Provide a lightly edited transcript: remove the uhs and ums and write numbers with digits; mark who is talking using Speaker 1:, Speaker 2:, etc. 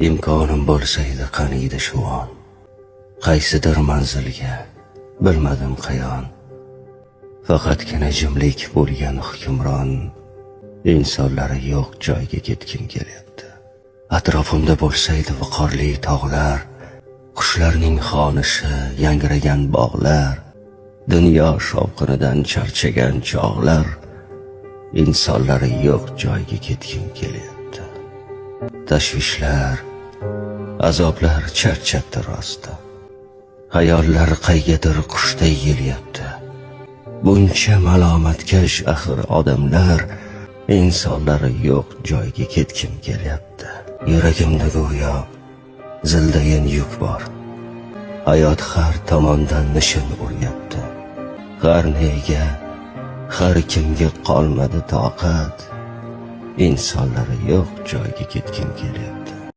Speaker 1: imkonim bo'lsa edi qani edi shu on, qaysidir manzilga bilmadim qayon, faqatgina jimlik bo'lgan hukmron, insonlari yo'q joyga ketgim kelyapti. Atrofimda bo'lsa edi viqorli tog'lar, qushlarning xonishi, yangragan bog'lar, dunyo shovqinidan charchagan chog'lar, insonlari yo'q joyga ketgim kelyapti. Tashvishlar, azoblar charchatdi rosta, hayollar qaygadir qushday yelyapti. Buncha malomatkash axir odamlar, insonlari yo'q joyga ketgim kelyapti. Yuragimda go'yo zildayin yuk bor, hayot har tomondan nishin uryapti. Har nega, har kimga qolmadi toqat, insonlari yo'q joyga ketgim kelyapti.